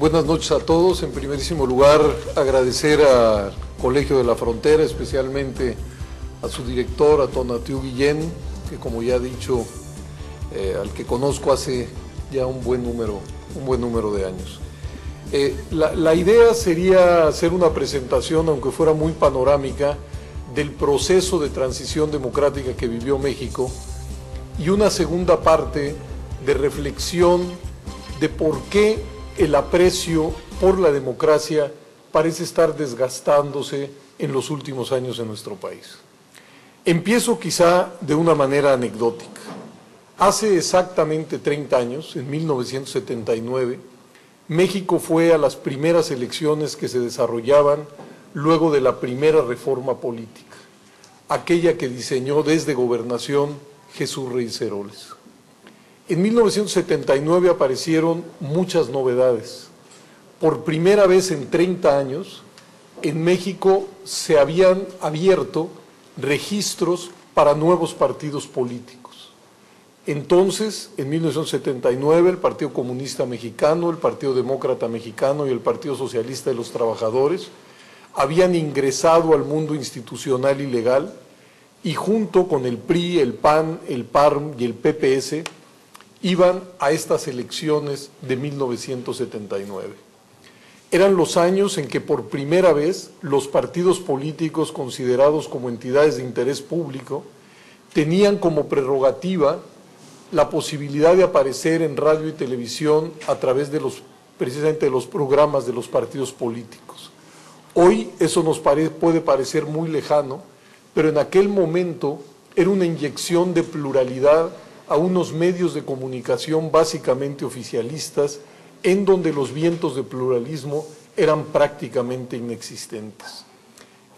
Buenas noches a todos. En primerísimo lugar, agradecer al Colegio de la Frontera, especialmente a su director, a Tonatiuh Guillén, que como ya he dicho, al que conozco hace ya un buen número de años. La idea sería hacer una presentación, aunque fuera muy panorámica, del proceso de transición democrática que vivió México, y una segunda parte de reflexión de por qué el aprecio por la democracia parece estar desgastándose en los últimos años en nuestro país. Empiezo quizá de una manera anecdótica. Hace exactamente 30 años, en 1979, México fue a las primeras elecciones que se desarrollaban luego de la primera reforma política, aquella que diseñó desde Gobernación Jesús Reyes Heroles. En 1979 aparecieron muchas novedades. Por primera vez en 30 años, en México se habían abierto registros para nuevos partidos políticos. Entonces, en 1979, el Partido Comunista Mexicano, el Partido Demócrata Mexicano y el Partido Socialista de los Trabajadores habían ingresado al mundo institucional y legal, y junto con el PRI, el PAN, el PARM y el PPS, iban a estas elecciones de 1979. Eran los años en que por primera vez los partidos políticos considerados como entidades de interés público tenían como prerrogativa la posibilidad de aparecer en radio y televisión a través de precisamente de los programas de los partidos políticos. Hoy eso nos puede parecer muy lejano, pero en aquel momento era una inyección de pluralidad a unos medios de comunicación básicamente oficialistas, en donde los vientos de pluralismo eran prácticamente inexistentes.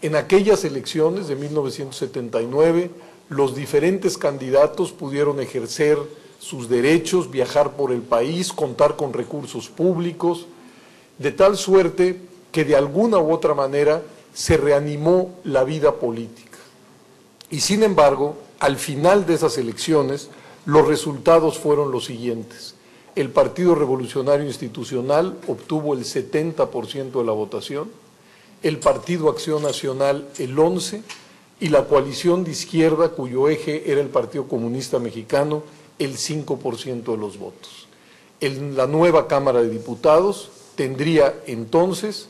En aquellas elecciones de 1979, los diferentes candidatos pudieron ejercer sus derechos, viajar por el país, contar con recursos públicos, de tal suerte que de alguna u otra manera se reanimó la vida política. Y sin embargo, al final de esas elecciones, los resultados fueron los siguientes. El Partido Revolucionario Institucional obtuvo el 70% de la votación, el Partido Acción Nacional el 11%, y la coalición de izquierda, cuyo eje era el Partido Comunista Mexicano, el 5% de los votos. En la nueva Cámara de Diputados tendría entonces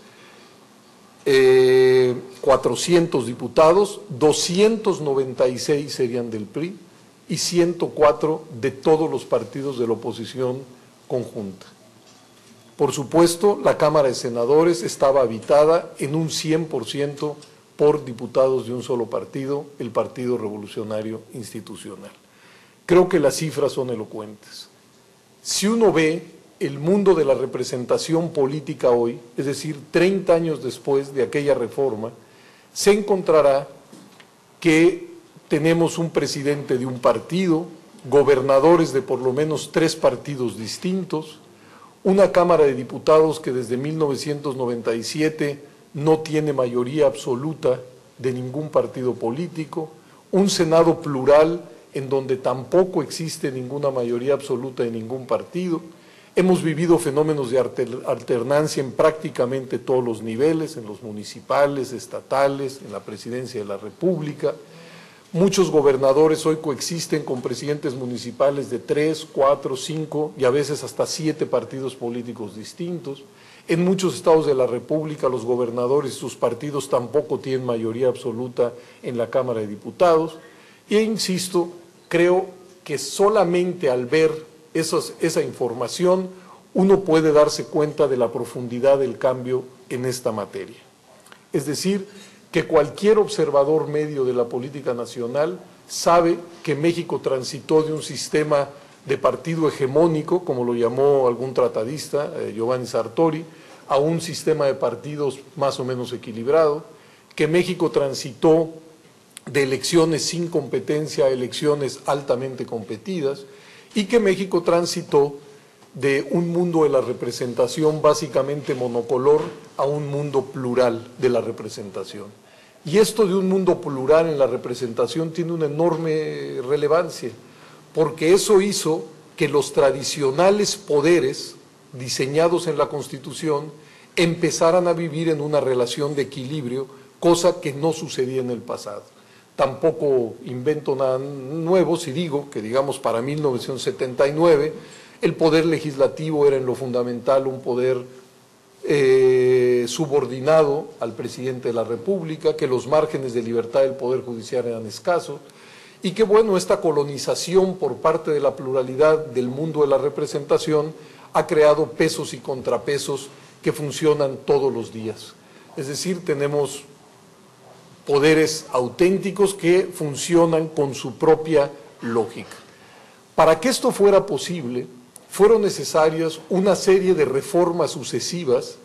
400 diputados, 296 serían del PRI, y 104 de todos los partidos de la oposición conjunta. Por supuesto, la Cámara de Senadores estaba habitada en un 100% por diputados de un solo partido, el Partido Revolucionario Institucional. Creo que las cifras son elocuentes. Si uno ve el mundo de la representación política hoy, es decir, 30 años después de aquella reforma, se encontrará que tenemos un presidente de un partido, gobernadores de por lo menos 3 partidos distintos, una Cámara de Diputados que desde 1997 no tiene mayoría absoluta de ningún partido político, un Senado plural en donde tampoco existe ninguna mayoría absoluta de ningún partido. Hemos vivido fenómenos de alternancia en prácticamente todos los niveles, en los municipales, estatales, en la presidencia de la República. Muchos gobernadores hoy coexisten con presidentes municipales de 3, 4, 5 y a veces hasta 7 partidos políticos distintos. En muchos estados de la República los gobernadores y sus partidos tampoco tienen mayoría absoluta en la Cámara de Diputados. E insisto, creo que solamente al ver esa información uno puede darse cuenta de la profundidad del cambio en esta materia. Es decir, que cualquier observador medio de la política nacional sabe que México transitó de un sistema de partido hegemónico, como lo llamó algún tratadista, Giovanni Sartori, a un sistema de partidos más o menos equilibrado, que México transitó de elecciones sin competencia a elecciones altamente competidas, y que México transitó de un mundo de la representación básicamente monocolor a un mundo plural de la representación. Y esto de un mundo plural en la representación tiene una enorme relevancia, porque eso hizo que los tradicionales poderes diseñados en la Constitución empezaran a vivir en una relación de equilibrio, cosa que no sucedía en el pasado. Tampoco invento nada nuevo si digo que, digamos, para 1979 el poder legislativo era en lo fundamental un poder subordinado al presidente de la República, que los márgenes de libertad del Poder Judicial eran escasos, y que, bueno, esta colonización por parte de la pluralidad del mundo de la representación ha creado pesos y contrapesos que funcionan todos los días. Es decir, tenemos poderes auténticos que funcionan con su propia lógica. Para que esto fuera posible, fueron necesarias una serie de reformas sucesivas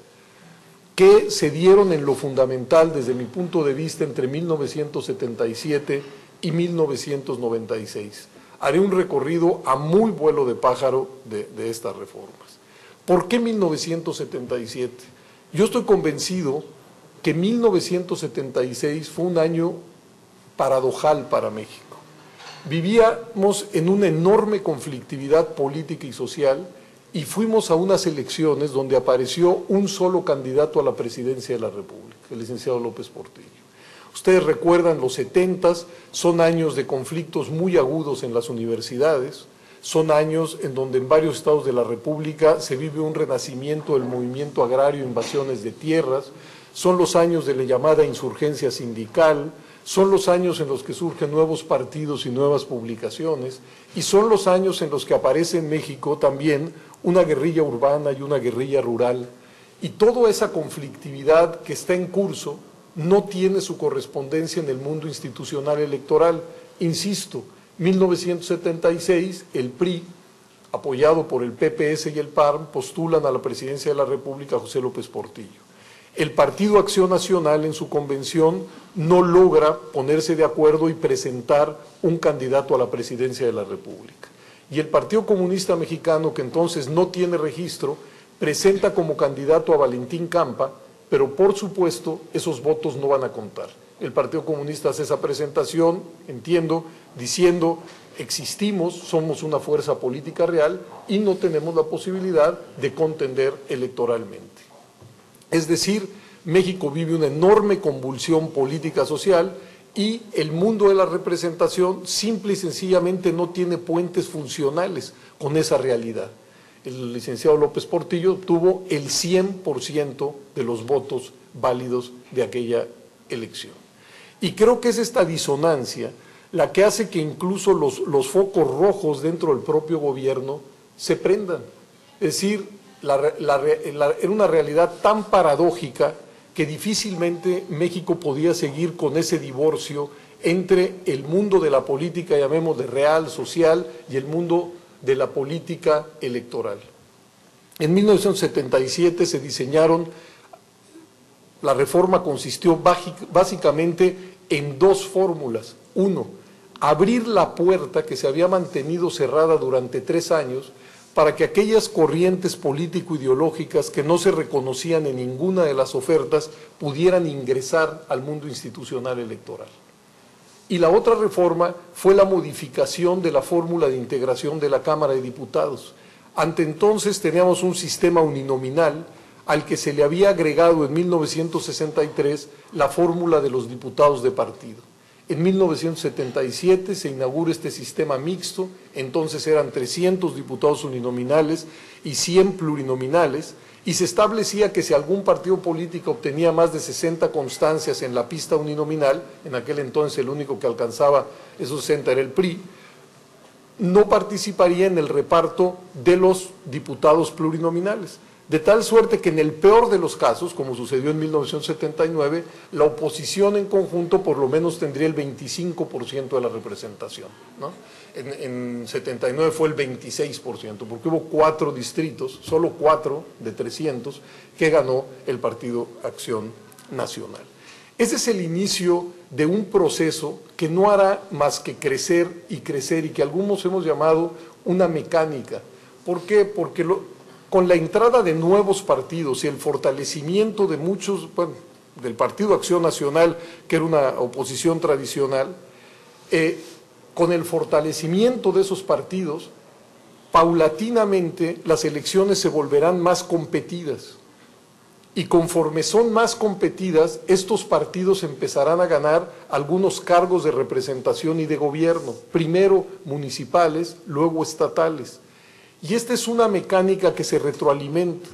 que se dieron en lo fundamental, desde mi punto de vista, entre 1977 y 1996. Haré un recorrido a muy vuelo de pájaro de estas reformas. ¿Por qué 1977? Yo estoy convencido que 1976 fue un año paradojal para México. Vivíamos en una enorme conflictividad política y social y fuimos a unas elecciones donde apareció un solo candidato a la presidencia de la República, el licenciado López Portillo. Ustedes recuerdan, los 70s son años de conflictos muy agudos en las universidades, son años en donde en varios estados de la República se vive un renacimiento del movimiento agrario, invasiones de tierras, son los años de la llamada insurgencia sindical, son los años en los que surgen nuevos partidos y nuevas publicaciones, y son los años en los que aparece en México también una guerrilla urbana y una guerrilla rural, y toda esa conflictividad que está en curso no tiene su correspondencia en el mundo institucional electoral. Insisto, 1976, el PRI, apoyado por el PPS y el PAN, postulan a la presidencia de la República a José López Portillo. El Partido Acción Nacional en su convención no logra ponerse de acuerdo y presentar un candidato a la presidencia de la República. Y el Partido Comunista Mexicano, que entonces no tiene registro, presenta como candidato a Valentín Campa, pero por supuesto esos votos no van a contar. El Partido Comunista hace esa presentación, entiendo, diciendo: existimos, somos una fuerza política real y no tenemos la posibilidad de contender electoralmente. Es decir, México vive una enorme convulsión política social y el mundo de la representación simple y sencillamente no tiene puentes funcionales con esa realidad. El licenciado López Portillo obtuvo el 100% de los votos válidos de aquella elección. Y creo que es esta disonancia la que hace que incluso los focos rojos dentro del propio gobierno se prendan. Es decir, era una realidad tan paradójica que difícilmente México podía seguir con ese divorcio entre el mundo de la política, llamémosle real, social, y el mundo de la política electoral. En 1977 se diseñaron, la reforma consistió básicamente en dos fórmulas. Uno, abrir la puerta que se había mantenido cerrada durante 3 años para que aquellas corrientes político-ideológicas que no se reconocían en ninguna de las ofertas pudieran ingresar al mundo institucional electoral. Y la otra reforma fue la modificación de la fórmula de integración de la Cámara de Diputados. Ante entonces teníamos un sistema uninominal al que se le había agregado en 1963 la fórmula de los diputados de partido. En 1977 se inaugura este sistema mixto, entonces eran 300 diputados uninominales y 100 plurinominales, y se establecía que si algún partido político obtenía más de 60 constancias en la pista uninominal, en aquel entonces el único que alcanzaba esos 60 era el PRI, no participaría en el reparto de los diputados plurinominales. De tal suerte que en el peor de los casos, como sucedió en 1979, la oposición en conjunto por lo menos tendría el 25% de la representación, ¿no? En 79 fue el 26%, porque hubo 4 distritos, solo 4 de 300, que ganó el Partido Acción Nacional. Ese es el inicio de un proceso que no hará más que crecer y que algunos hemos llamado una mecánica. ¿Por qué? Porque con la entrada de nuevos partidos y el fortalecimiento de muchos, bueno, del Partido Acción Nacional, que era una oposición tradicional, con el fortalecimiento de esos partidos, paulatinamente las elecciones se volverán más competidas. Y conforme son más competidas, estos partidos empezarán a ganar algunos cargos de representación y de gobierno, primero municipales, luego estatales. Y esta es una mecánica que se retroalimenta.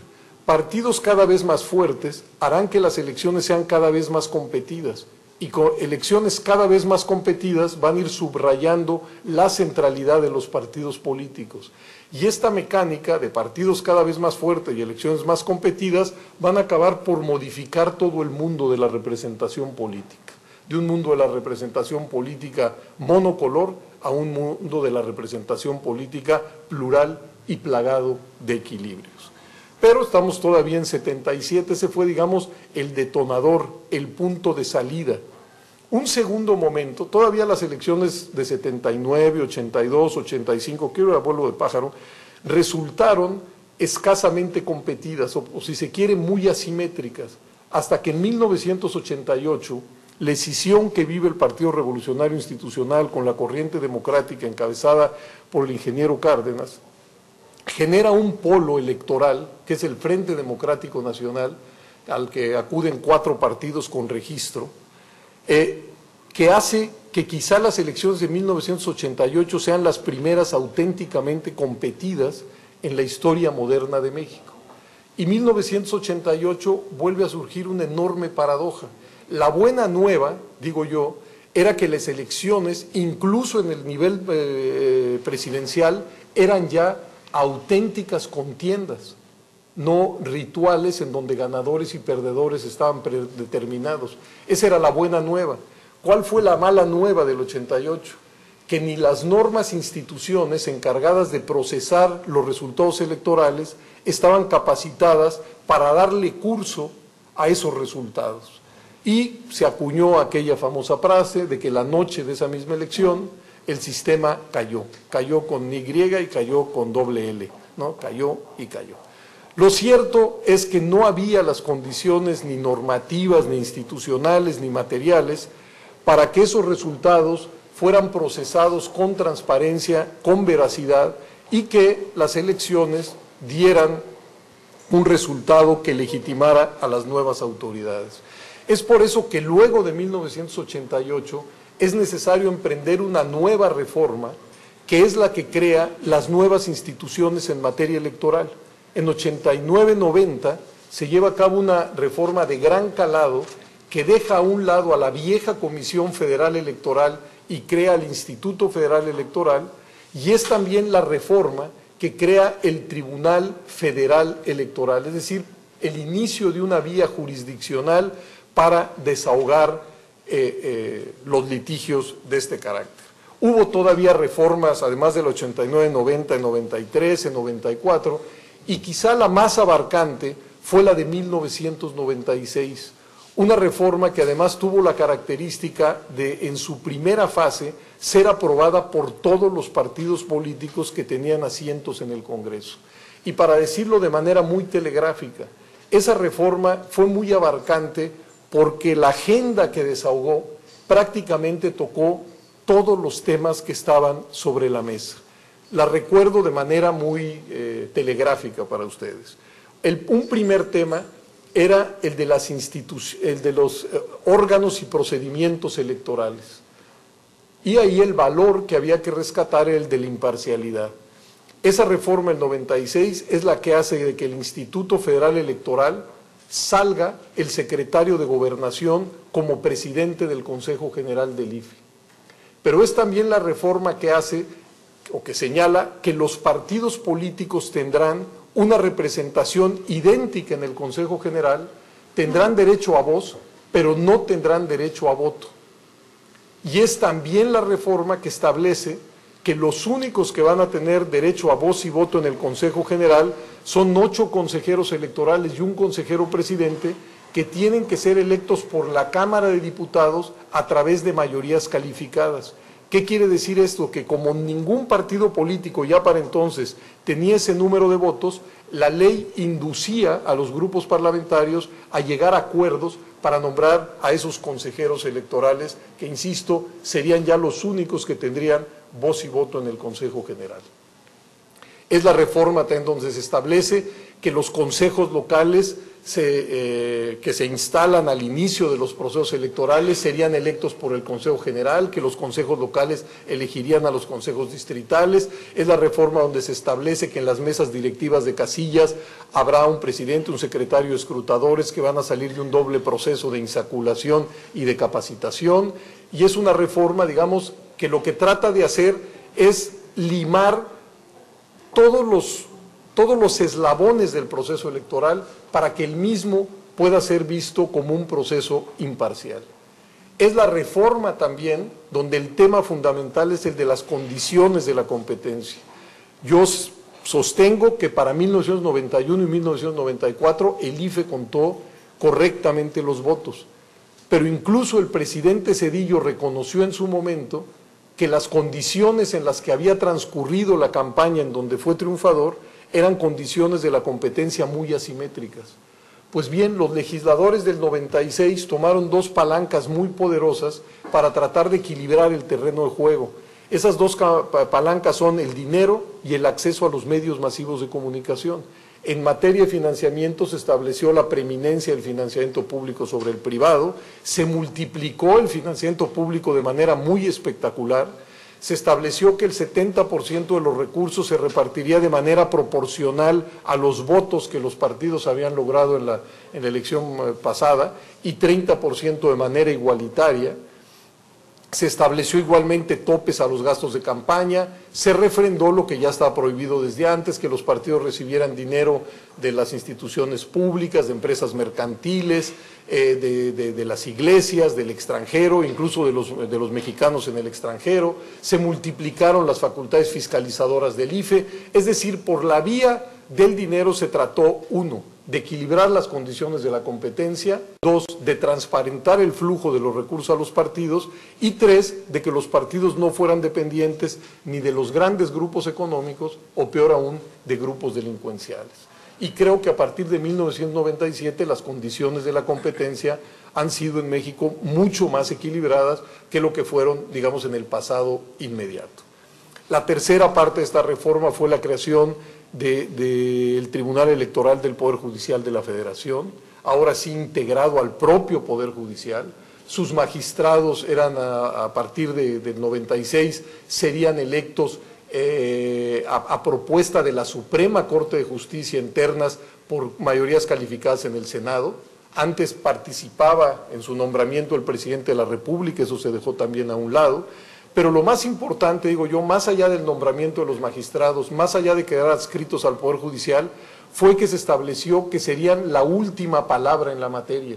Partidos cada vez más fuertes harán que las elecciones sean cada vez más competidas. Y con elecciones cada vez más competidas van a ir subrayando la centralidad de los partidos políticos. Y esta mecánica de partidos cada vez más fuertes y elecciones más competidas van a acabar por modificar todo el mundo de la representación política. De un mundo de la representación política monocolor a un mundo de la representación política plural y plagado de equilibrios. Pero estamos todavía en 77, ese fue, digamos, el detonador, el punto de salida. Un segundo momento, todavía las elecciones de 79, 82, 85, quiero ir a vuelo de pájaro, resultaron escasamente competidas, o si se quiere, muy asimétricas, hasta que en 1988, la escisión que vive el Partido Revolucionario Institucional con la corriente democrática encabezada por el ingeniero Cárdenas, genera un polo electoral, que es el Frente Democrático Nacional, al que acuden 4 partidos con registro, que hace que quizá las elecciones de 1988 sean las primeras auténticamente competidas en la historia moderna de México. Y 1988 vuelve a surgir una enorme paradoja. La buena nueva, digo yo, era que las elecciones, incluso en el nivel presidencial, eran ya auténticas contiendas, no rituales en donde ganadores y perdedores estaban predeterminados. Esa era la buena nueva. ¿Cuál fue la mala nueva del 88? Que ni las normas e instituciones encargadas de procesar los resultados electorales estaban capacitadas para darle curso a esos resultados. Y se acuñó aquella famosa frase de que la noche de esa misma elección el sistema cayó con Y y cayó con doble L, ¿no? Cayó y cayó. Lo cierto es que no había las condiciones ni normativas, ni institucionales, ni materiales para que esos resultados fueran procesados con transparencia, con veracidad y que las elecciones dieran un resultado que legitimara a las nuevas autoridades. Es por eso que luego de 1988 es necesario emprender una nueva reforma que es la que crea las nuevas instituciones en materia electoral. En 89-90 se lleva a cabo una reforma de gran calado que deja a un lado a la vieja Comisión Federal Electoral y crea el Instituto Federal Electoral, y es también la reforma que crea el Tribunal Federal Electoral, es decir, el inicio de una vía jurisdiccional para desahogar los litigios de este carácter. Hubo todavía reformas, además del 89, 90, en 93, en 94, y quizá la más abarcante fue la de 1996, una reforma que además tuvo la característica de, en su primera fase, ser aprobada por todos los partidos políticos que tenían asientos en el Congreso. Y para decirlo de manera muy telegráfica, esa reforma fue muy abarcante porque la agenda que desahogó prácticamente tocó todos los temas que estaban sobre la mesa. La recuerdo de manera muy telegráfica para ustedes. Un primer tema era el de los órganos y procedimientos electorales. Y ahí el valor que había que rescatar era el de la imparcialidad. Esa reforma del 96 es la que hace de que el Instituto Federal Electoral salga el secretario de Gobernación como presidente del Consejo General del IFE. Pero es también la reforma que hace o que señala que los partidos políticos tendrán una representación idéntica en el Consejo General, tendrán derecho a voz, pero no tendrán derecho a voto. Y es también la reforma que establece que los únicos que van a tener derecho a voz y voto en el Consejo General son 8 consejeros electorales y un consejero presidente que tienen que ser electos por la Cámara de Diputados a través de mayorías calificadas. ¿Qué quiere decir esto? Que como ningún partido político ya para entonces tenía ese número de votos, la ley inducía a los grupos parlamentarios a llegar a acuerdos para nombrar a esos consejeros electorales que, insisto, serían ya los únicos que tendrían voz y voto en el Consejo General. Es la reforma también donde se establece que los consejos locales que se instalan al inicio de los procesos electorales serían electos por el Consejo General, que los consejos locales elegirían a los consejos distritales. Es la reforma donde se establece que en las mesas directivas de casillas habrá un presidente, un secretario de escrutadores que van a salir de un doble proceso de insaculación y de capacitación. Y es una reforma, digamos, que lo que trata de hacer es limar todos los eslabones del proceso electoral para que el mismo pueda ser visto como un proceso imparcial. Es la reforma también donde el tema fundamental es el de las condiciones de la competencia. Yo sostengo que para 1991 y 1994 el IFE contó correctamente los votos, pero incluso el presidente Zedillo reconoció en su momento que las condiciones en las que había transcurrido la campaña en donde fue triunfador eran condiciones de la competencia muy asimétricas. Pues bien, los legisladores del 96 tomaron dos palancas muy poderosas para tratar de equilibrar el terreno de juego. Esas dos palancas son el dinero y el acceso a los medios masivos de comunicación. En materia de financiamiento se estableció la preeminencia del financiamiento público sobre el privado, se multiplicó el financiamiento público de manera muy espectacular. Se estableció que el 70% de los recursos se repartiría de manera proporcional a los votos que los partidos habían logrado en la elección pasada y 30% de manera igualitaria. Se estableció igualmente topes a los gastos de campaña, se refrendó lo que ya estaba prohibido desde antes, que los partidos recibieran dinero de las instituciones públicas, de empresas mercantiles, de las iglesias, del extranjero, incluso de los mexicanos en el extranjero. Se multiplicaron las facultades fiscalizadoras del IFE, es decir, por la vía del dinero se trató, uno, de equilibrar las condiciones de la competencia, dos, de transparentar el flujo de los recursos a los partidos y tres, de que los partidos no fueran dependientes ni de los grandes grupos económicos o peor aún, de grupos delincuenciales. Y creo que a partir de 1997 las condiciones de la competencia han sido en México mucho más equilibradas que lo que fueron, digamos, en el pasado inmediato. La tercera parte de esta reforma fue la creación del Tribunal Electoral del Poder Judicial de la Federación, ahora sí integrado al propio Poder Judicial. Sus magistrados eran a partir del 96, serían electos a propuesta de la Suprema Corte de Justicia en ternas por mayorías calificadas en el Senado. Antes participaba en su nombramiento el presidente de la República, eso se dejó también a un lado. Pero lo más importante, digo yo, más allá del nombramiento de los magistrados, más allá de quedar adscritos al Poder Judicial, fue que se estableció que serían la última palabra en la materia.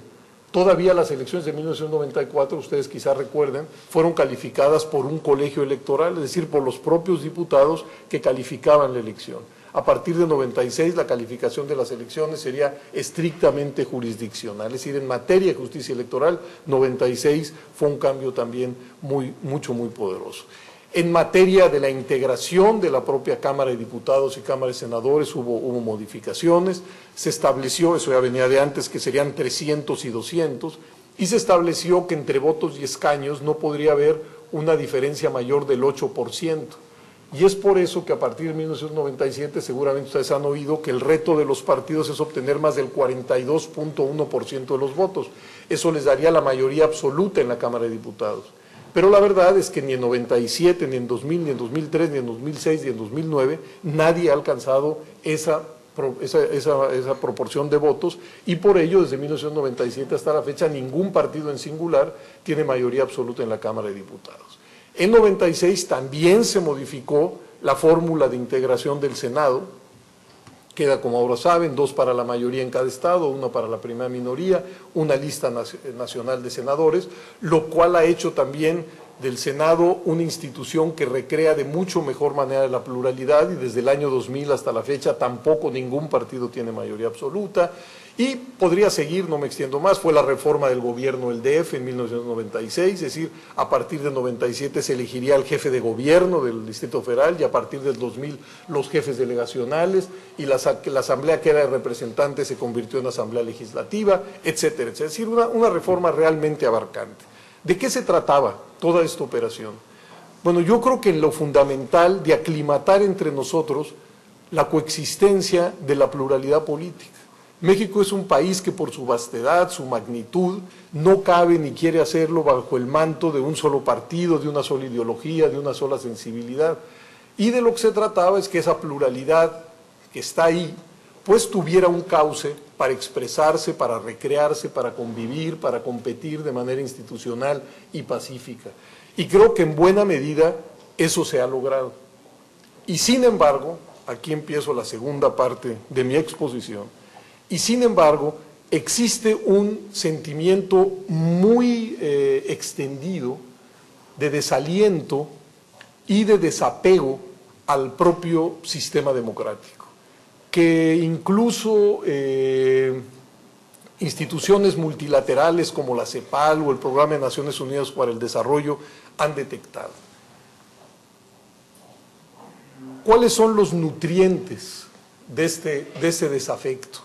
Todavía las elecciones de 1994, ustedes quizá recuerden, fueron calificadas por un colegio electoral, es decir, por los propios diputados que calificaban la elección. A partir de 96 la calificación de las elecciones sería estrictamente jurisdiccional, es decir, en materia de justicia electoral, 96 fue un cambio también muy poderoso. En materia de la integración de la propia Cámara de Diputados y Cámara de Senadores hubo modificaciones, se estableció, eso ya venía de antes, que serían 300 y 200, y se estableció que entre votos y escaños no podría haber una diferencia mayor del 8%. Y es por eso que a partir de 1997, seguramente ustedes han oído que el reto de los partidos es obtener más del 42.1% de los votos. Eso les daría la mayoría absoluta en la Cámara de Diputados. Pero la verdad es que ni en 97, ni en 2000, ni en 2003, ni en 2006, ni en 2009, nadie ha alcanzado esa proporción de votos y por ello desde 1997 hasta la fecha ningún partido en singular tiene mayoría absoluta en la Cámara de Diputados. En 96 también se modificó la fórmula de integración del Senado, queda como ahora saben, 2 para la mayoría en cada estado, 1 para la primera minoría, una lista nacional de senadores, lo cual ha hecho también del Senado una institución que recrea de mucho mejor manera la pluralidad y desde el año 2000 hasta la fecha tampoco ningún partido tiene mayoría absoluta. Y podría seguir, no me extiendo más, fue la reforma del gobierno del DF en 1996, es decir, a partir del 97 se elegiría el jefe de gobierno del Distrito Federal y a partir del 2000 los jefes delegacionales y la asamblea que era de representantes se convirtió en asamblea legislativa, etcétera, etcétera. Es decir, una reforma realmente abarcante. ¿De qué se trataba toda esta operación? Bueno, yo creo que en lo fundamental de aclimatar entre nosotros la coexistencia de la pluralidad política. México es un país que por su vastedad, su magnitud, no cabe ni quiere hacerlo bajo el manto de un solo partido, de una sola ideología, de una sola sensibilidad. Y de lo que se trataba es que esa pluralidad que está ahí, pues tuviera un cauce para expresarse, para recrearse, para convivir, para competir de manera institucional y pacífica. Y creo que en buena medida eso se ha logrado. Y sin embargo, aquí empiezo la segunda parte de mi exposición, y sin embargo existe un sentimiento muy extendido de desaliento y de desapego al propio sistema democrático, que incluso instituciones multilaterales como la CEPAL o el Programa de Naciones Unidas para el Desarrollo han detectado. ¿Cuáles son los nutrientes de este desafecto?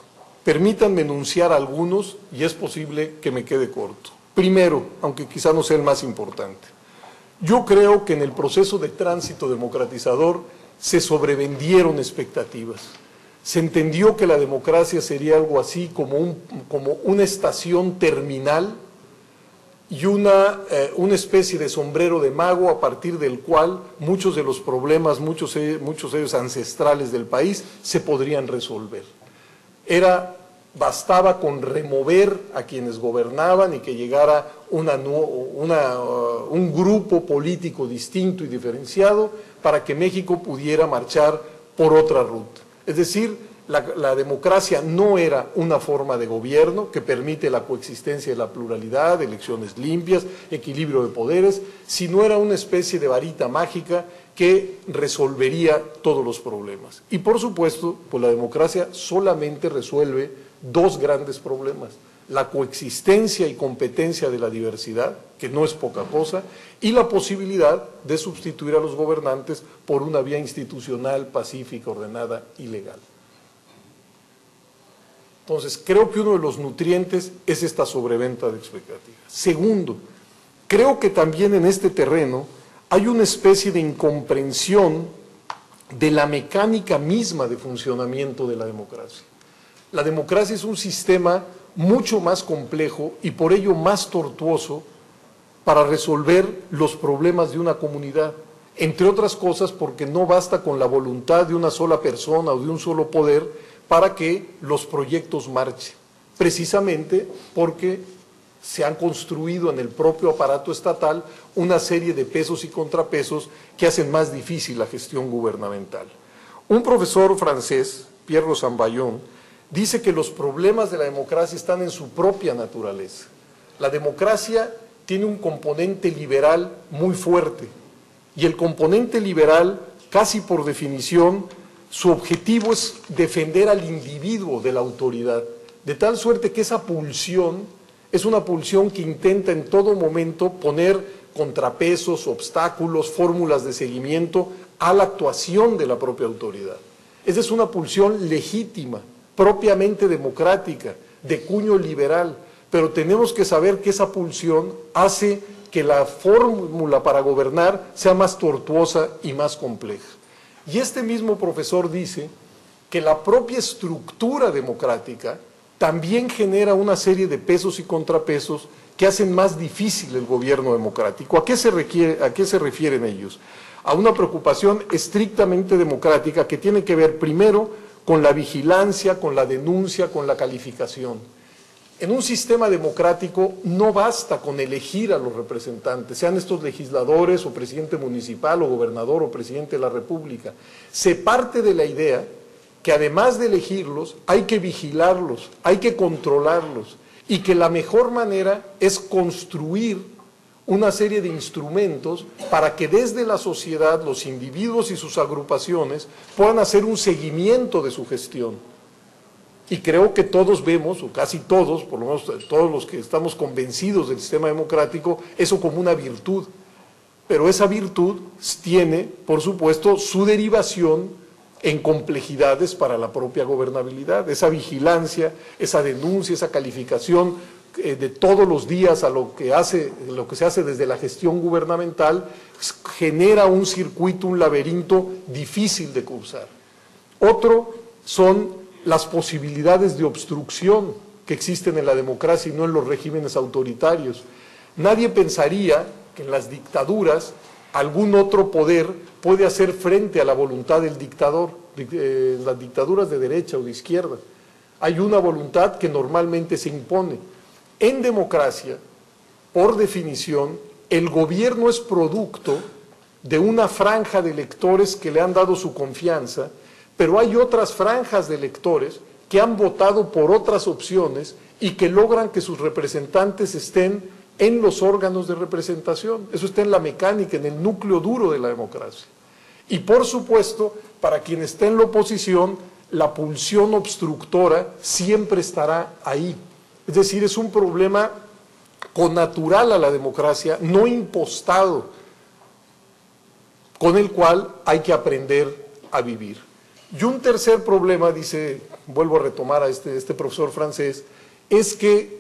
Permítanme enunciar algunos y es posible que me quede corto. Primero, aunque quizá no sea el más importante, yo creo que en el proceso de tránsito democratizador se sobrevendieron expectativas. Se entendió que la democracia sería algo así como una estación terminal y una especie de sombrero de mago a partir del cual muchos de los problemas, muchos de ellos ancestrales del país, se podrían resolver. Bastaba con remover a quienes gobernaban y que llegara un grupo político distinto y diferenciado para que México pudiera marchar por otra ruta. Es decir, la democracia no era una forma de gobierno que permite la coexistencia de la pluralidad, elecciones limpias, equilibrio de poderes, sino era una especie de varita mágica que resolvería todos los problemas. Y por supuesto, pues la democracia solamente resuelve dos grandes problemas: la coexistencia y competencia de la diversidad, que no es poca cosa, y la posibilidad de sustituir a los gobernantes por una vía institucional, pacífica, ordenada y legal. Entonces, creo que uno de los nutrientes es esta sobreventa de expectativas. Segundo, creo que también en este terreno hay una especie de incomprensión de la mecánica misma de funcionamiento de la democracia. La democracia es un sistema mucho más complejo y por ello más tortuoso para resolver los problemas de una comunidad, entre otras cosas porque no basta con la voluntad de una sola persona o de un solo poder para que los proyectos marchen, precisamente porque se han construido en el propio aparato estatal una serie de pesos y contrapesos que hacen más difícil la gestión gubernamental. Un profesor francés, Pierre Rosanvallon, dice que los problemas de la democracia están en su propia naturaleza. La democracia tiene un componente liberal muy fuerte y el componente liberal, casi por definición, su objetivo es defender al individuo de la autoridad, de tal suerte que esa pulsión es una pulsión que intenta en todo momento poner contrapesos, obstáculos, fórmulas de seguimiento a la actuación de la propia autoridad. Esa es una pulsión legítima, propiamente democrática, de cuño liberal, pero tenemos que saber que esa pulsión hace que la fórmula para gobernar sea más tortuosa y más compleja. Y este mismo profesor dice que la propia estructura democrática también genera una serie de pesos y contrapesos que hacen más difícil el gobierno democrático. ¿A qué se refieren ellos? A una preocupación estrictamente democrática que tiene que ver primero con la vigilancia, con la denuncia, con la calificación. En un sistema democrático no basta con elegir a los representantes, sean estos legisladores o presidente municipal o gobernador o presidente de la República. Se parte de la idea que además de elegirlos hay que vigilarlos, hay que controlarlos y que la mejor manera es construir una serie de instrumentos para que desde la sociedad los individuos y sus agrupaciones puedan hacer un seguimiento de su gestión. Y creo que todos vemos, o casi todos, por lo menos todos los que estamos convencidos del sistema democrático, eso como una virtud. Pero esa virtud tiene, por supuesto, su derivación en complejidades para la propia gobernabilidad. Esa vigilancia, esa denuncia, esa calificación de todos los días a lo que se hace desde la gestión gubernamental genera un circuito, un laberinto difícil de cruzar. Otro son las posibilidades de obstrucción que existen en la democracia y no en los regímenes autoritarios. Nadie pensaría que en las dictaduras algún otro poder puede hacer frente a la voluntad del dictador, en las dictaduras de derecha o de izquierda. Hay una voluntad que normalmente se impone. En democracia, por definición, el gobierno es producto de una franja de electores que le han dado su confianza, pero hay otras franjas de electores que han votado por otras opciones y que logran que sus representantes estén en los órganos de representación. Eso está en la mecánica, en el núcleo duro de la democracia. Y por supuesto, para quien esté en la oposición, la pulsión obstructora siempre estará ahí. Es decir, es un problema connatural a la democracia, no impostado, con el cual hay que aprender a vivir. Y un tercer problema, dice, vuelvo a retomar a este profesor francés, es que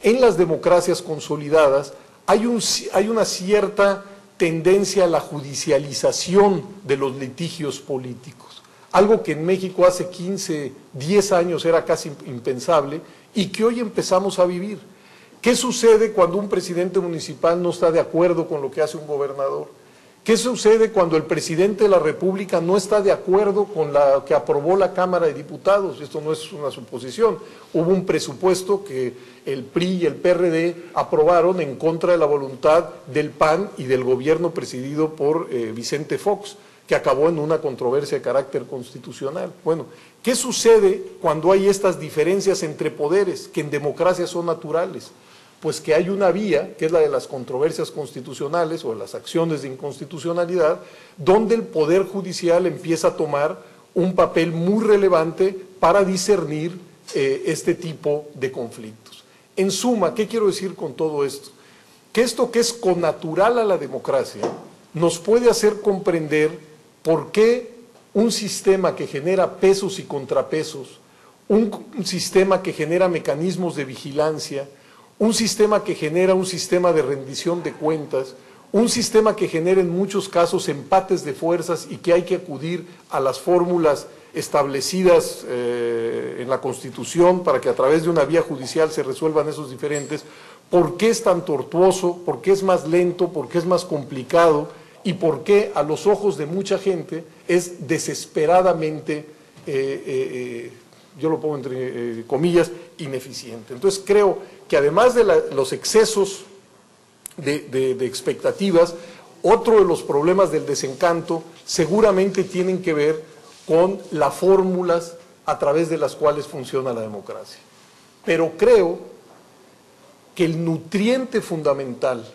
en las democracias consolidadas hay una cierta tendencia a la judicialización de los litigios políticos, algo que en México hace 15, 10 años era casi impensable y que hoy empezamos a vivir. ¿Qué sucede cuando un presidente municipal no está de acuerdo con lo que hace un gobernador? ¿Qué sucede cuando el presidente de la República no está de acuerdo con lo que aprobó la Cámara de Diputados? Esto no es una suposición. Hubo un presupuesto que el PRI y el PRD aprobaron en contra de la voluntad del PAN y del gobierno presidido por Vicente Fox, que acabó en una controversia de carácter constitucional. Bueno, ¿qué sucede cuando hay estas diferencias entre poderes, que en democracia son naturales? Pues que hay una vía, que es la de las controversias constitucionales o de las acciones de inconstitucionalidad, donde el Poder Judicial empieza a tomar un papel muy relevante para discernir este tipo de conflictos. En suma, ¿qué quiero decir con todo esto? Que esto que es connatural a la democracia nos puede hacer comprender por qué un sistema que genera pesos y contrapesos, un sistema que genera mecanismos de vigilancia, un sistema que genera un sistema de rendición de cuentas, un sistema que genera en muchos casos empates de fuerzas y que hay que acudir a las fórmulas establecidas en la Constitución para que a través de una vía judicial se resuelvan esos diferentes. ¿Por qué es tan tortuoso? ¿Por qué es más lento? ¿Por qué es más complicado? ¿Y por qué a los ojos de mucha gente es desesperadamente, yo lo pongo entre comillas, ineficiente? Entonces creo que además de los excesos de expectativas, otro de los problemas del desencanto seguramente tienen que ver con las fórmulas a través de las cuales funciona la democracia. Pero creo que el nutriente fundamental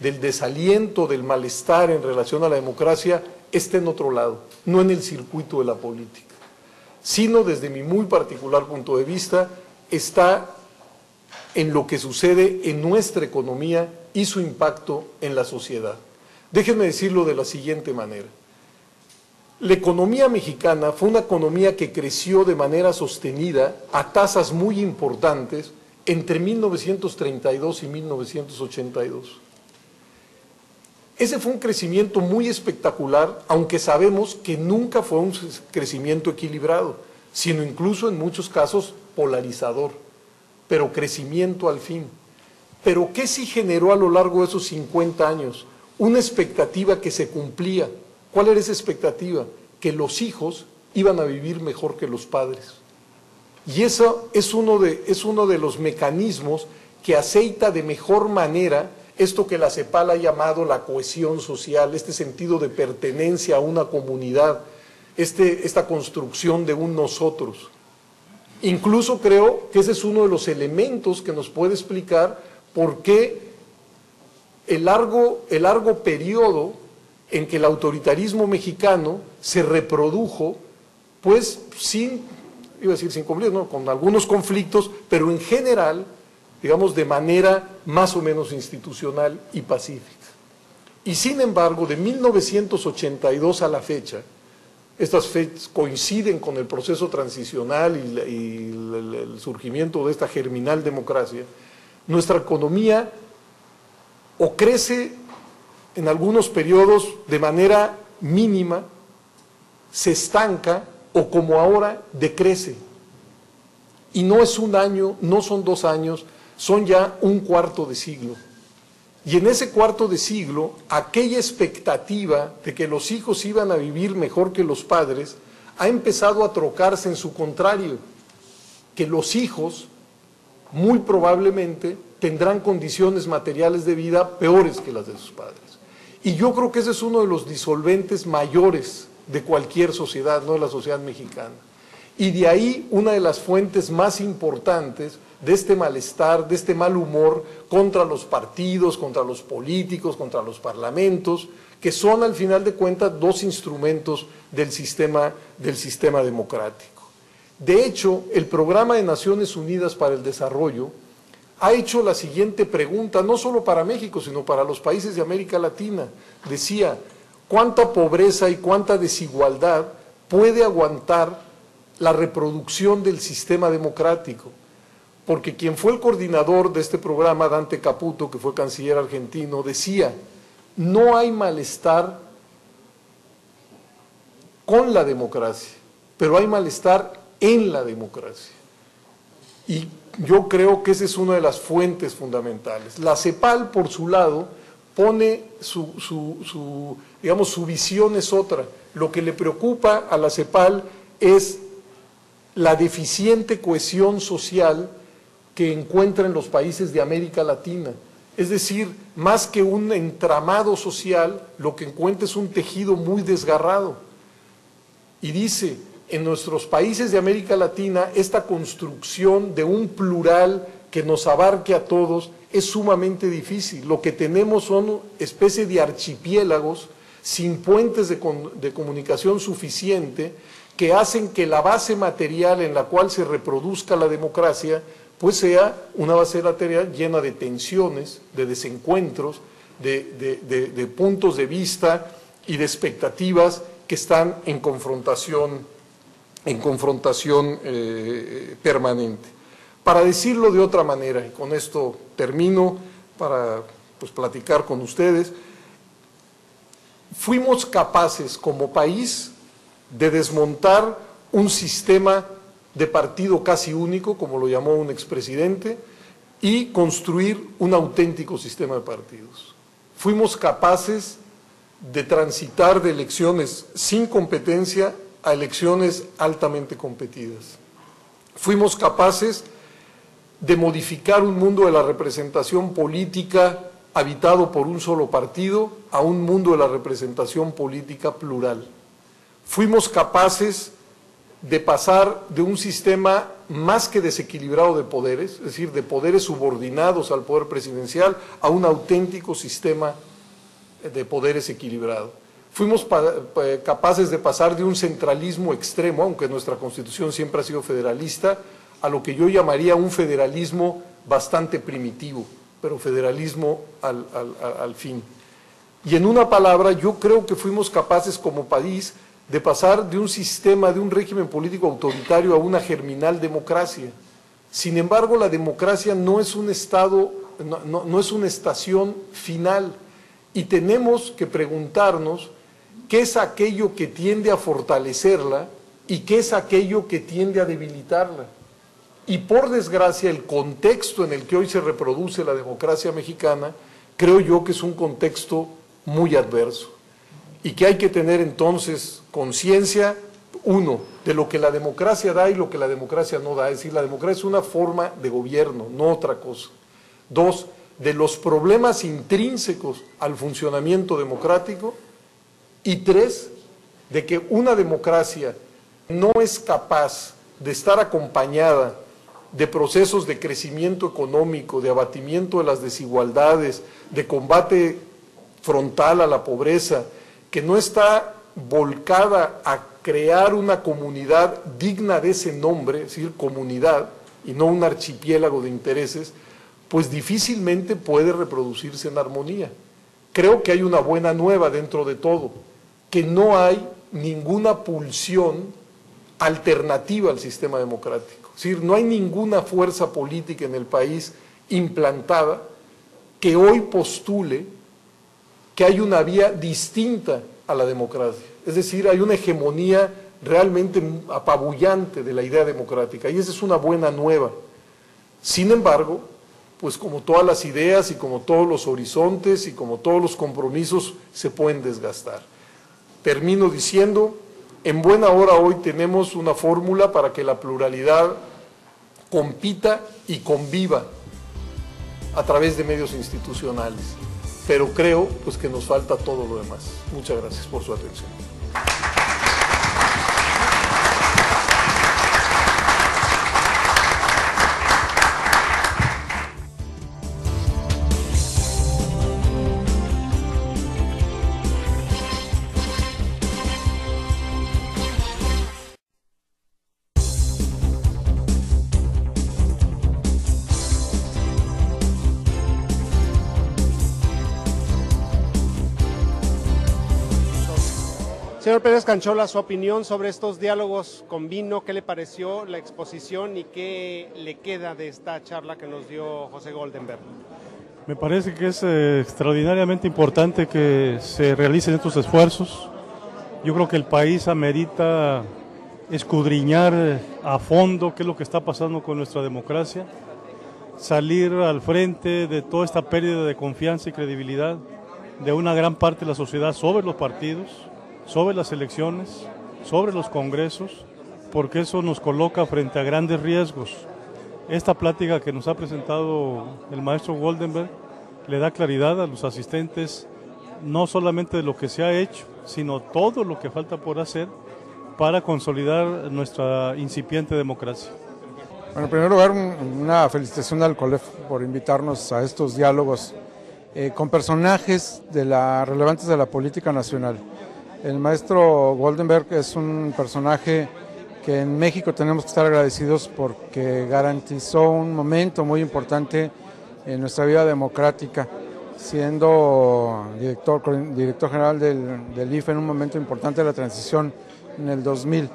del desaliento, del malestar en relación a la democracia está en otro lado, no en el circuito de la política, sino desde mi muy particular punto de vista, está en lo que sucede en nuestra economía y su impacto en la sociedad. Déjenme decirlo de la siguiente manera. La economía mexicana fue una economía que creció de manera sostenida a tasas muy importantes entre 1932 y 1982. Ese fue un crecimiento muy espectacular, aunque sabemos que nunca fue un crecimiento equilibrado, sino incluso en muchos casos polarizador, pero crecimiento al fin. Pero ¿qué sí generó a lo largo de esos 50 años? Una expectativa que se cumplía. ¿Cuál era esa expectativa? Que los hijos iban a vivir mejor que los padres. Y eso es uno de los mecanismos que aceita de mejor manera esto que la CEPAL ha llamado la cohesión social, este sentido de pertenencia a una comunidad, esta construcción de un nosotros. Incluso creo que ese es uno de los elementos que nos puede explicar por qué el largo periodo en que el autoritarismo mexicano se reprodujo, pues sin conflictos, ¿no? Con algunos conflictos, pero en general, digamos, de manera más o menos institucional y pacífica. Y sin embargo, de 1982 a la fecha, estas fechas coinciden con el proceso transicional y el surgimiento de esta germinal democracia, nuestra economía o crece en algunos periodos de manera mínima se estanca o como ahora decrece. Y no es un año, no son 2 años, son ya un cuarto de siglo. Y en ese cuarto de siglo, aquella expectativa de que los hijos iban a vivir mejor que los padres, ha empezado a trocarse en su contrario, que los hijos muy probablemente tendrán condiciones materiales de vida peores que las de sus padres. Y yo creo que ese es uno de los disolventes mayores de cualquier sociedad, no de la sociedad mexicana. Y de ahí una de las fuentes más importantes de este malestar, de este mal humor contra los partidos, contra los políticos, contra los parlamentos, que son al final de cuentas 2 instrumentos del sistema democrático. De hecho, el Programa de Naciones Unidas para el Desarrollo ha hecho la siguiente pregunta, no solo para México, sino para los países de América Latina. Decía, ¿cuánta pobreza y cuánta desigualdad puede aguantar la reproducción del sistema democrático? Porque quien fue el coordinador de este programa, Dante Caputo, que fue canciller argentino, decía, no hay malestar con la democracia, pero hay malestar en la democracia. Y yo creo que esa es una de las fuentes fundamentales. La CEPAL, por su lado, pone su visión es otra. Lo que le preocupa a la CEPAL es la deficiente cohesión social que encuentra en los países de América Latina. Es decir, más que un entramado social, lo que encuentra es un tejido muy desgarrado. Y dice, en nuestros países de América Latina, esta construcción de un plural que nos abarque a todos es sumamente difícil. Lo que tenemos son especie de archipiélagos sin puentes de comunicación suficiente que hacen que la base material en la cual se reproduzca la democracia pues sea una base material llena de tensiones, de desencuentros, de puntos de vista y de expectativas que están en confrontación permanente. Para decirlo de otra manera, y con esto termino para platicar con ustedes, fuimos capaces como país de desmontar un sistema de partido casi único, como lo llamó un expresidente, y construir un auténtico sistema de partidos. Fuimos capaces de transitar de elecciones sin competencia a elecciones altamente competidas. Fuimos capaces de modificar un mundo de la representación política habitado por un solo partido a un mundo de la representación política plural. Fuimos capaces de pasar de un sistema más que desequilibrado de poderes, es decir, de poderes subordinados al poder presidencial, a un auténtico sistema de poderes equilibrado. Fuimos capaces de pasar de un centralismo extremo, aunque nuestra Constitución siempre ha sido federalista, a lo que yo llamaría un federalismo bastante primitivo, pero federalismo al fin. Y en una palabra, yo creo que fuimos capaces como país de pasar de un sistema, de un régimen político autoritario a una germinal democracia. Sin embargo, la democracia no es un estado, no es una estación final, y tenemos que preguntarnos qué es aquello que tiende a fortalecerla y qué es aquello que tiende a debilitarla. Y por desgracia, el contexto en el que hoy se reproduce la democracia mexicana, creo yo que es un contexto muy adverso. Y que hay que tener entonces conciencia, uno, de lo que la democracia da y lo que la democracia no da. Es decir, la democracia es una forma de gobierno, no otra cosa. Dos, de los problemas intrínsecos al funcionamiento democrático. Y tres, de que una democracia no es capaz de estar acompañada de procesos de crecimiento económico, de abatimiento de las desigualdades, de combate frontal a la pobreza, que no está volcada a crear una comunidad digna de ese nombre, es decir, comunidad, y no un archipiélago de intereses, pues difícilmente puede reproducirse en armonía. Creo que hay una buena nueva dentro de todo, que no hay ninguna pulsión alternativa al sistema democrático. Es decir, no hay ninguna fuerza política en el país implantada que hoy postule que hay una vía distinta a la democracia. Es Es decir, hay una hegemonía realmente apabullante de la idea democrática, y esa es una buena nueva. Sin embargo, pues como todas las ideas y como todos los horizontes y como todos los compromisos se pueden desgastar. Termino diciendo, en buena hora hoy tenemos una fórmula para que la pluralidad compita y conviva a través de medios institucionales, pero creo pues que nos falta todo lo demás. Muchas gracias por su atención. Señor Pérez Canchola, su opinión sobre estos diálogos con vino, ¿qué le pareció la exposición y qué le queda de esta charla que nos dio José Goldenberg? Me parece que es extraordinariamente importante que se realicen estos esfuerzos. Yo creo que el país amerita escudriñar a fondo qué es lo que está pasando con nuestra democracia, salir al frente de toda esta pérdida de confianza y credibilidad de una gran parte de la sociedad sobre los partidos, sobre las elecciones, sobre los congresos, porque eso nos coloca frente a grandes riesgos. Esta plática que nos ha presentado el maestro Goldenberg le da claridad a los asistentes, no solamente de lo que se ha hecho, sino todo lo que falta por hacer para consolidar nuestra incipiente democracia. Bueno, en primer lugar, una felicitación al COLEF por invitarnos a estos diálogos con personajes relevantes de la política nacional. El maestro Goldenberg es un personaje que en México tenemos que estar agradecidos porque garantizó un momento muy importante en nuestra vida democrática, siendo director general del IFE en un momento importante de la transición en el 2000.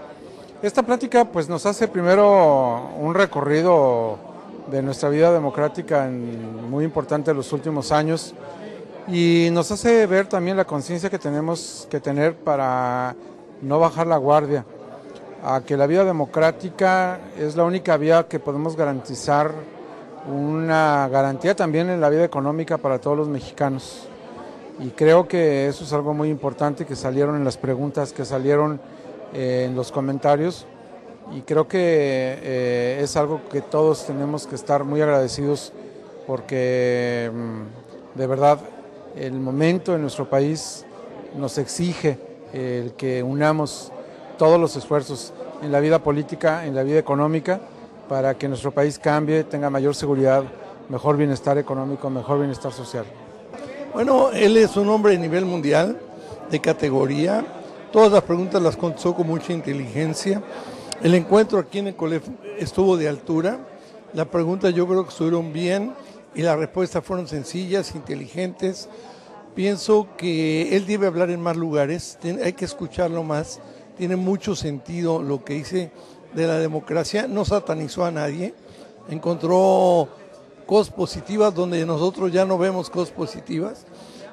Esta plática pues nos hace primero un recorrido de nuestra vida democrática muy importante en los últimos años, y nos hace ver también la conciencia que tenemos que tener para no bajar la guardia, a que la vida democrática es la única vía que podemos garantizar una garantía también en la vida económica para todos los mexicanos. Y creo que eso es algo muy importante que salieron en las preguntas, que salieron en los comentarios, y creo que es algo que todos tenemos que estar muy agradecidos porque de verdad el momento en nuestro país nos exige el que unamos todos los esfuerzos en la vida política, en la vida económica, para que nuestro país cambie, tenga mayor seguridad, mejor bienestar económico, mejor bienestar social. Bueno, él es un hombre a nivel mundial, de categoría. Todas las preguntas las contestó con mucha inteligencia. El encuentro aquí en el COLEF estuvo de altura. Las preguntas yo creo que estuvieron bien y las respuestas fueron sencillas, inteligentes. Pienso que él debe hablar en más lugares, hay que escucharlo más. Tiene mucho sentido lo que dice de la democracia. No satanizó a nadie, encontró cosas positivas donde nosotros ya no vemos cosas positivas,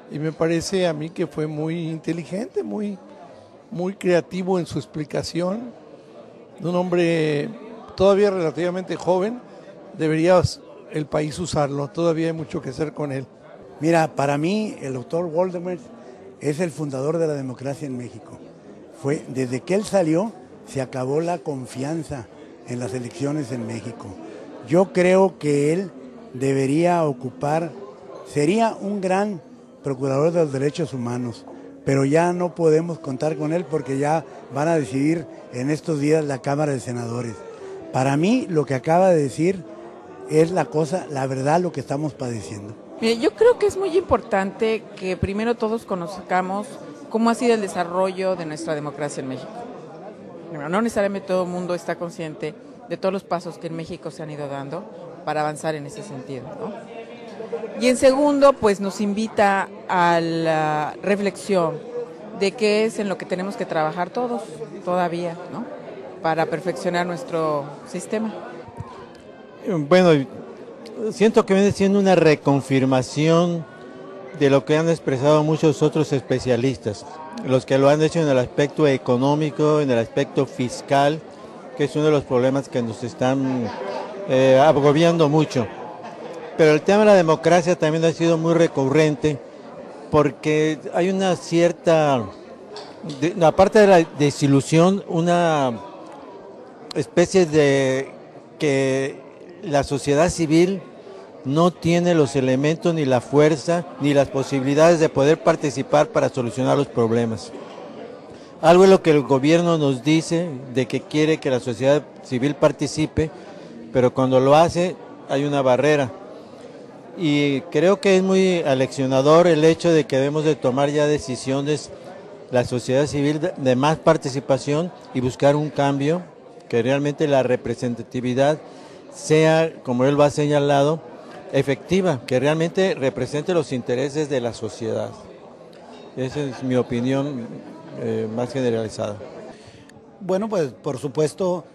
y me parece a mí que fue muy inteligente, muy creativo en su explicación. Un hombre todavía relativamente joven, debería el país usarlo, todavía hay mucho que hacer con él. Mira, para mí el doctor Goldenberg es el fundador de la democracia en México. Desde que él salió, se acabó la confianza en las elecciones en México. Yo creo que él debería sería un gran procurador de los derechos humanos, pero ya no podemos contar con él porque ya van a decidir en estos días la Cámara de Senadores. Para mí, lo que acaba de decir es la verdad, lo que estamos padeciendo. Mire, yo creo que es muy importante que primero todos conozcamos cómo ha sido el desarrollo de nuestra democracia en México. No necesariamente todo el mundo está consciente de todos los pasos que en México se han ido dando para avanzar en ese sentido, ¿no? Y en segundo, pues nos invita a la reflexión de qué es en lo que tenemos que trabajar todos todavía, ¿no? Para perfeccionar nuestro sistema. Bueno, siento que viene siendo una reconfirmación de lo que han expresado muchos otros especialistas, los que lo han hecho en el aspecto económico, en el aspecto fiscal, que es uno de los problemas que nos están agobiando mucho. Pero el tema de la democracia también ha sido muy recurrente, porque hay una cierta, aparte de la desilusión, una especie de que la sociedad civil no tiene los elementos, ni la fuerza, ni las posibilidades de poder participar para solucionar los problemas. Algo es lo que el gobierno nos dice, de que quiere que la sociedad civil participe, pero cuando lo hace hay una barrera. Y creo que es muy aleccionador el hecho de que debemos de tomar ya decisiones, la sociedad civil, de más participación y buscar un cambio, que realmente la representatividad sea, como él lo ha señalado, efectiva, que realmente represente los intereses de la sociedad. Esa es mi opinión más generalizada. Bueno, pues por supuesto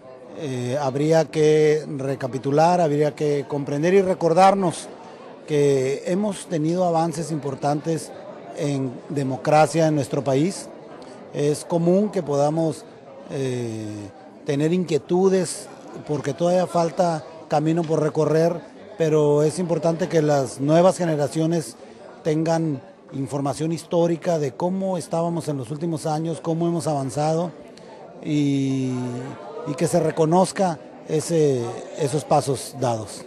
habría que recapitular, habría que comprender y recordarnos que hemos tenido avances importantes en democracia en nuestro país. Es común que podamos tener inquietudes porque todavía falta camino por recorrer, pero es importante que las nuevas generaciones tengan información histórica de cómo estábamos en los últimos años, cómo hemos avanzado y que se reconozca esos pasos dados.